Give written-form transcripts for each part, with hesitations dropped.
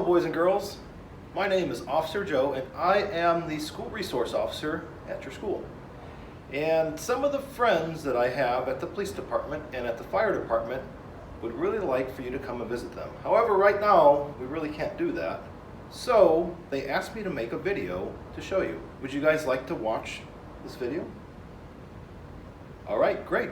Hello, boys and girls. My name is Officer Joe, and I am the school resource officer at your school. And some of the friends that I have at the police department and at the fire department would really like for you to come and visit them. However, right now, we really can't do that. So they asked me to make a video to show you. Would you guys like to watch this video? All right, great.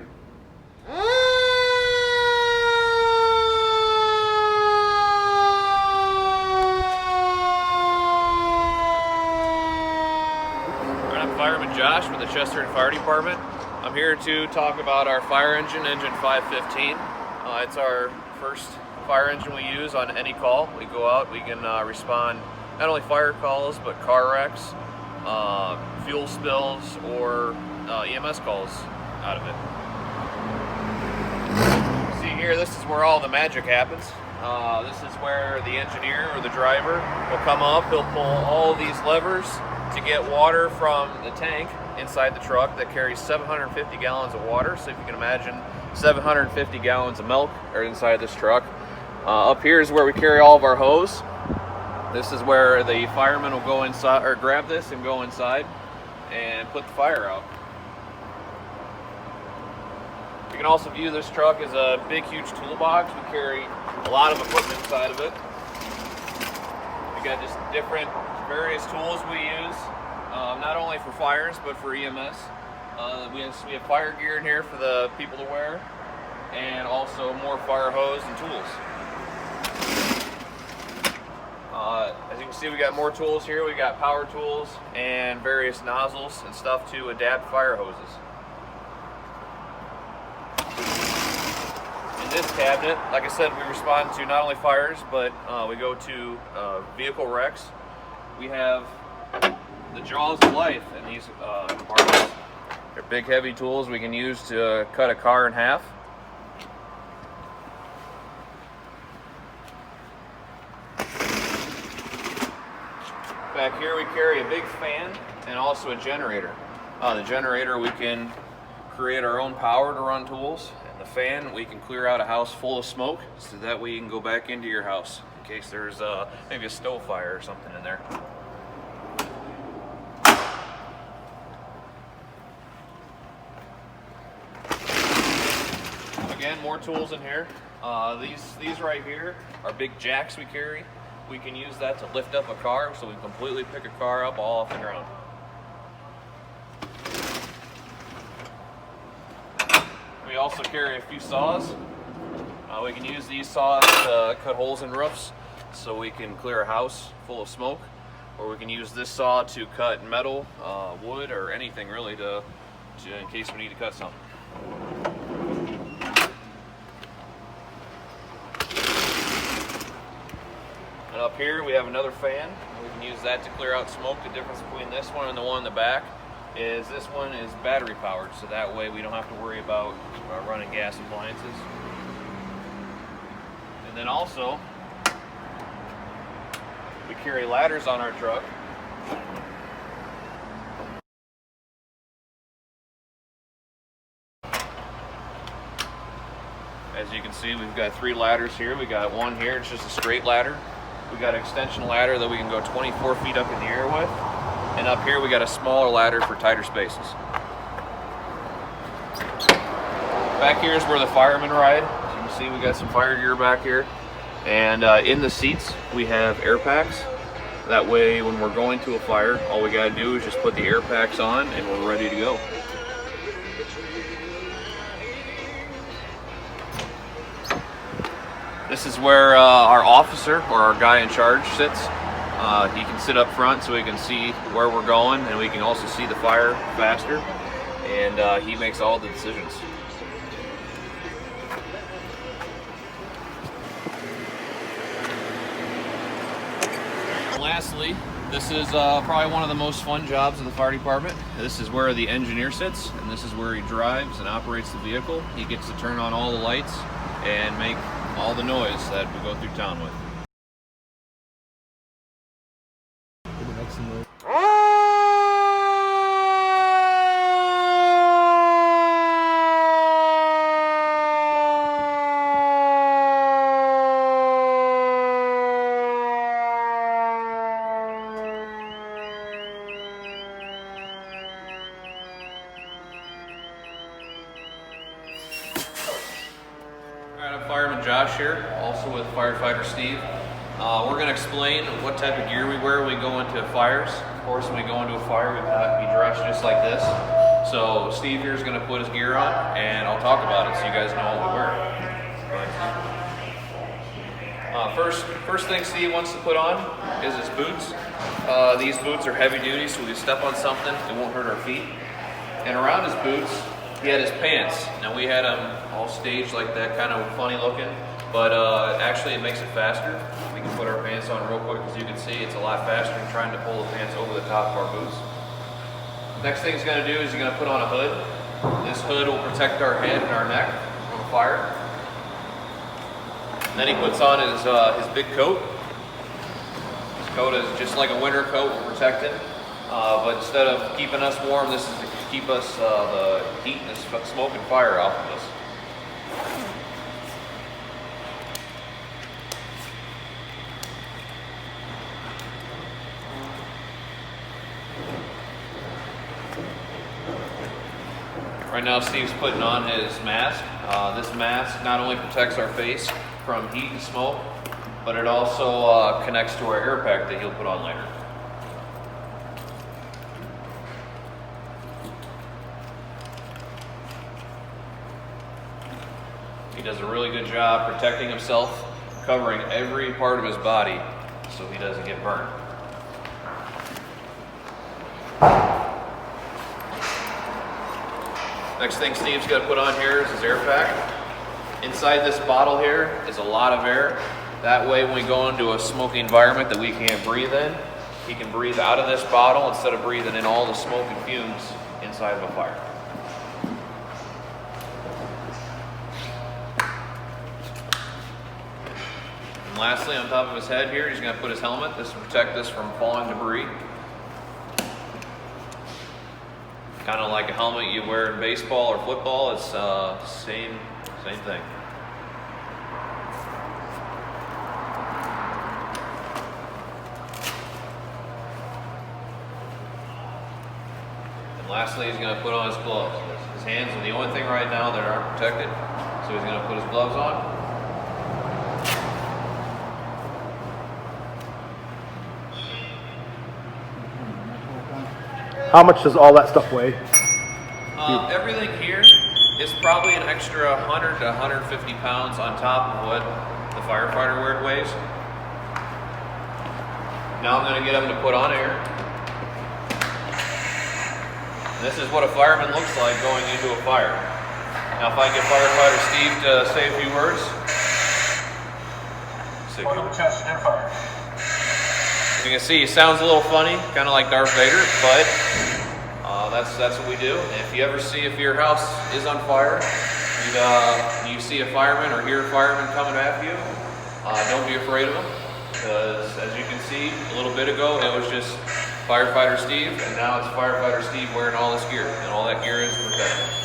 I'm Fireman Josh with the Chesterton Fire Department. I'm here to talk about our fire engine, Engine 515. It's our first fire engine we use on any call. We go out, we can respond not only fire calls, but car wrecks, fuel spills, or EMS calls out of it. See here, this is where all the magic happens. This is where the engineer or the driver will come up, he'll pull all these levers to get water from the tank inside the truck that carries 750 gallons of water. So if you can imagine, 750 gallons of milk are inside this truck. Up here is where we carry all of our hose. This is where the fireman will go inside, or grab this and go inside and put the fire out. You can also view this truck as a big, huge toolbox. We carry a lot of equipment inside of it. We got just different various tools we use, not only for fires but for EMS. We have fire gear in here for the people to wear, and also more fire hose and tools. As you can see, we got more tools here. We got power tools and various nozzles and stuff to adapt fire hoses. In this cabinet, like I said, we respond to not only fires, but we go to vehicle wrecks. We have the jaws of life in these compartments. They're big, heavy tools we can use to cut a car in half. Back here we carry a big fan and also a generator. The generator, we can create our own power to run tools. And the fan, we can clear out a house full of smoke, so that way you can go back into your house in case there's maybe a stove fire or something in there. Again, more tools in here. These right here are big jacks we carry. We can use that to lift up a car, so we can completely pick a car up all off the ground. We also carry a few saws. We can use these saws to cut holes in roofs, so we can clear a house full of smoke. Or we can use this saw to cut metal, wood, or anything really in case we need to cut something. And up here we have another fan. We can use that to clear out smoke. The difference between this one and the one in the back is this one is battery powered, so that way we don't have to worry about running gas appliances. And then also we carry ladders on our truck. As you can see, we've got 3 ladders here. We got one here, it's just a straight ladder. We got an extension ladder that we can go 24 feet up in the air with. And up here we got a smaller ladder for tighter spaces. Back here is where the firemen ride. As you can see, we got some fire gear back here. And in the seats we have air packs. That way when we're going to a fire, all we gotta do is just put the air packs on and we're ready to go. This is where our officer, or our guy in charge, sits. He can sit up front so he can see where we're going, and we can also see the fire faster, and he makes all the decisions. And lastly, this is probably one of the most fun jobs in the fire department. This is where the engineer sits, and this is where he drives and operates the vehicle. He gets to turn on all the lights and make all the noise that we go through town with. here, also with Firefighter Steve. We're going to explain what type of gear we wear when we go into fires. Of course, when we go into a fire, we've got to be dressed just like this. So Steve here is going to put his gear on, and I'll talk about it so you guys know what we wear. First thing Steve wants to put on is his boots. These boots are heavy duty, so if we step on something, it won't hurt our feet. And around his boots, he had his pants. Now we had them all staged like that, kind of funny looking, but actually it makes it faster. We can put our pants on real quick. As you can see, it's a lot faster than trying to pull the pants over the top of our boots. Next thing he's going to do is he's going to put on a hood. This hood will protect our head and our neck from a fire. And then he puts on his big coat. His coat is just like a winter coat, we're protected. But instead of keeping us warm, this is to keep us the heat and the smoke and fire off of us. Right now Steve's putting on his mask. This mask not only protects our face from heat and smoke, but it also connects to our air pack that he'll put on later. He does a really good job protecting himself, covering every part of his body so he doesn't get burned. Next thing Steve's got to put on here is his air pack. Inside this bottle here is a lot of air. That way when we go into a smoky environment that we can't breathe in, he can breathe out of this bottle instead of breathing in all the smoke and fumes inside of a fire. And lastly, on top of his head here, he's going to put his helmet. This will protect us from falling debris. Kind of like a helmet you wear in baseball or football. It's same thing. And lastly, he's going to put on his gloves. His hands are the only thing right now that aren't protected, so he's going to put his gloves on. How much does all that stuff weigh? Everything here is probably an extra 100 to 150 pounds on top of what the firefighter wear weighs. Now I'm going to get him to put on air. And this is what a fireman looks like going into a fire. Now if I get Firefighter Steve to say a few words. As you can see, he sounds a little funny, kind of like Darth Vader, but that's what we do. And if you ever see if your house is on fire, and you see a fireman or hear a fireman coming after you, don't be afraid of him, because as you can see, a little bit ago it was just Firefighter Steve, and now it's Firefighter Steve wearing all this gear, and all that gear is protected.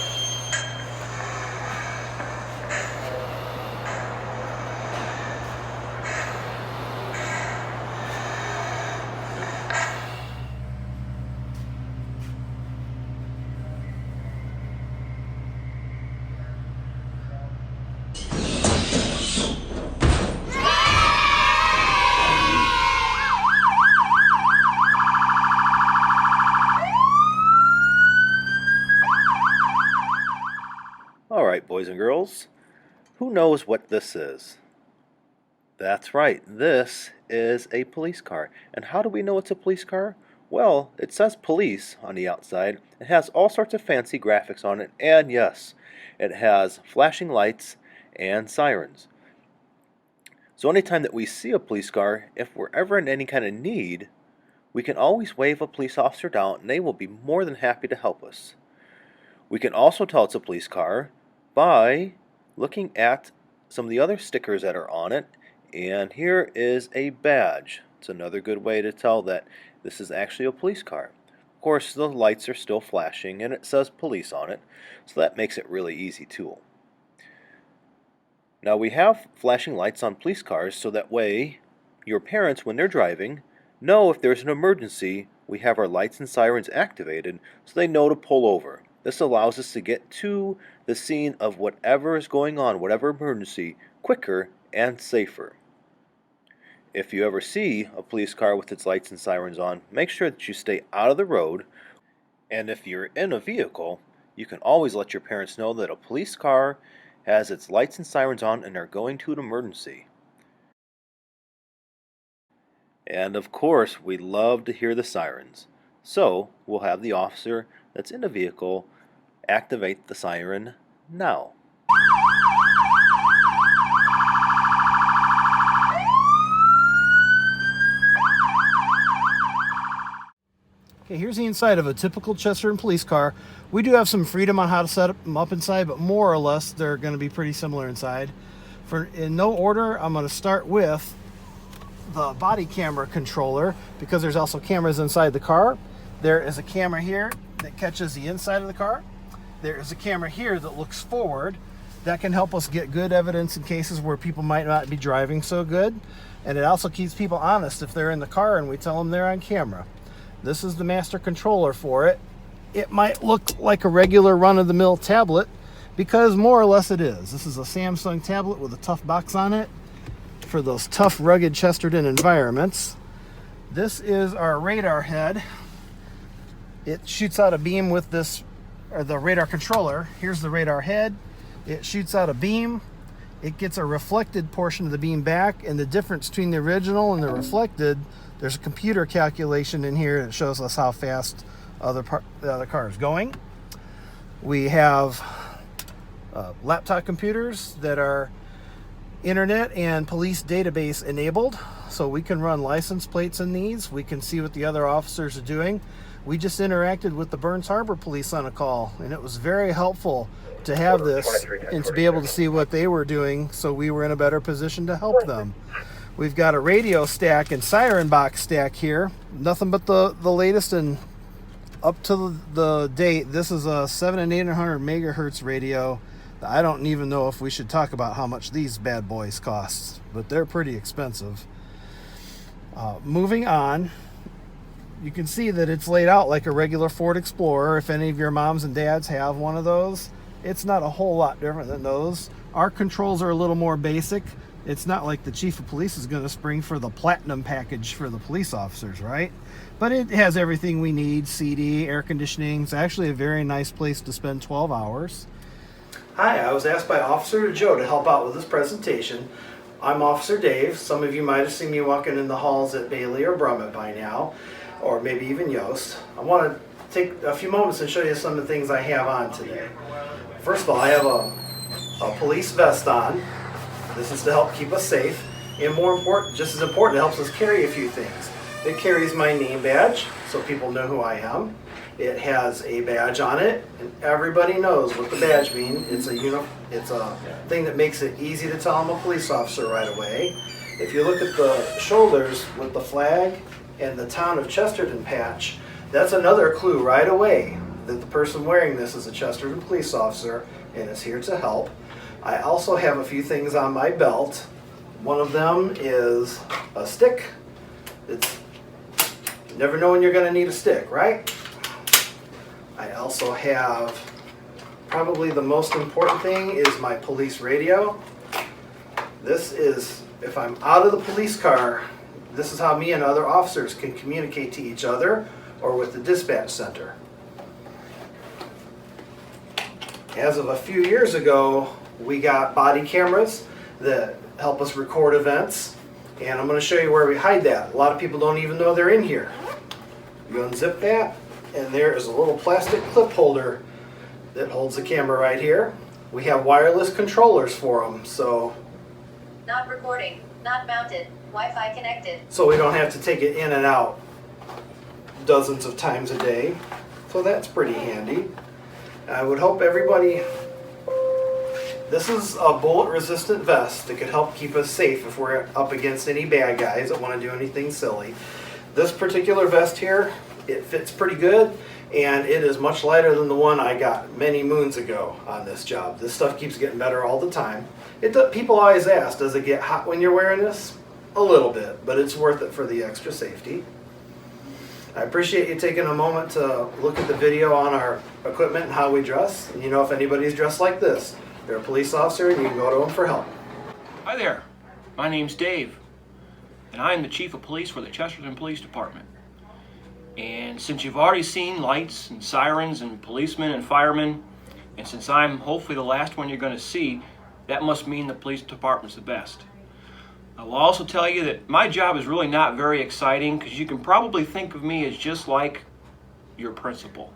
All right, boys and girls, who knows what this is? That's right, this is a police car. And how do we know it's a police car? Well, it says police on the outside. It has all sorts of fancy graphics on it, and yes, it has flashing lights and sirens. So anytime that we see a police car, if we're ever in any kind of need, we can always wave a police officer down and they will be more than happy to help us. We can also tell it's a police car by looking at some of the other stickers that are on it, and here is a badge. It's another good way to tell that this is actually a police car. Of course, the lights are still flashing and it says police on it, so that makes it really easy too. Now we have flashing lights on police cars so that way your parents, when they're driving, know if there's an emergency, we have our lights and sirens activated so they know to pull over. This allows us to get to the scene of whatever is going on, whatever emergency, quicker and safer. If you ever see a police car with its lights and sirens on, make sure that you stay out of the road. And if you're in a vehicle, you can always let your parents know that a police car has its lights and sirens on and are going to an emergency. And of course, we love to hear the sirens. So, we'll have the officer that's in the vehicle activate the siren now. Okay, here's the inside of a typical Chesterton police car. We do have some freedom on how to set them up inside, but more or less they're going to be pretty similar inside. In no order, I'm going to start with the body camera controller, because there's also cameras inside the car. There is a camera here that catches the inside of the car. There is a camera here that looks forward. That can help us get good evidence in cases where people might not be driving so good. And it also keeps people honest if they're in the car and we tell them they're on camera. This is the master controller for it. It might look like a regular run-of-the-mill tablet, because more or less it is. This is a Samsung tablet with a tough box on it for those tough, rugged Chesterton environments. This is our radar head. It shoots out a beam with this, or the radar controller. Here's the radar head. It shoots out a beam. It gets a reflected portion of the beam back, and the difference between the original and the reflected, there's a computer calculation in here that shows us how fast the other car is going. We have laptop computers that are internet and police database enabled, so we can run license plates in these. We can see what the other officers are doing. We just interacted with the Burns Harbor police on a call, and it was very helpful to have this and to be able to see what they were doing, so we were in a better position to help them. We've got a radio stack and siren box stack here. Nothing but the latest and up to the date. This is a 700 and 800 megahertz radio. I don't even know if we should talk about how much these bad boys cost, but they're pretty expensive. Moving on, you can see that it's laid out like a regular Ford Explorer. If any of your moms and dads have one of those, it's not a whole lot different than those. Our controls are a little more basic. It's not like the chief of police is going to spring for the platinum package for the police officers, right? But it has everything we need: CD, air conditioning. It's actually a very nice place to spend 12 hours. Hi, I was asked by Officer Joe to help out with this presentation. I'm Officer Dave. Some of you might have seen me walking in the halls at Bailey or Brummett by now, or maybe even Yost. I want to take a few moments and show you some of the things I have on today. First of all, I have a police vest on. This is to help keep us safe, and more important, just as important, it helps us carry a few things. It carries my name badge, so people know who I am. It has a badge on it, and everybody knows what the badge means. It's a thing that makes it easy to tell I'm a police officer right away. If you look at the shoulders with the flag and the town of Chesterton patch, that's another clue right away that the person wearing this is a Chesterton police officer and is here to help. I also have a few things on my belt. One of them is a stick. You never know when you're going to need a stick, right? I also have, probably the most important thing is my police radio. This is, if I'm out of the police car, this is how me and other officers can communicate to each other or with the dispatch center. As of a few years ago, we got body cameras that help us record events, and I'm going to show you where we hide that. A lot of people don't even know they're in here. You unzip that, and there is a little plastic clip holder that holds the camera right here. We have wireless controllers for them, so not recording, not mounted, Wi-Fi connected. So we don't have to take it in and out dozens of times a day. So that's pretty handy. I would hope everybody, this is a bullet resistant vest that could help keep us safe if we're up against any bad guys that want to do anything silly. This particular vest here, it fits pretty good, and it is much lighter than the one I got many moons ago on this job. This stuff keeps getting better all the time. People always ask, does it get hot when you're wearing this? A little bit, but it's worth it for the extra safety. I appreciate you taking a moment to look at the video on our equipment and how we dress. And you know, if anybody's dressed like this, they're a police officer and you can go to them for help. Hi there. My name's Dave, and I'm the Chief of Police for the Chesterton Police Department. And since you've already seen lights and sirens and policemen and firemen, and since I'm hopefully the last one you're going to see, that must mean the police department's the best. I will also tell you that my job is really not very exciting, because you can probably think of me as just like your principal.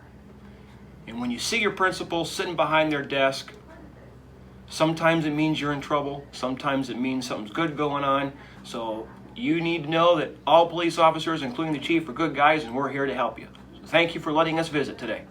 And when you see your principal sitting behind their desk, sometimes it means you're in trouble, sometimes it means something's good going on. So you need to know that all police officers, including the chief, are good guys, and we're here to help you. So thank you for letting us visit today.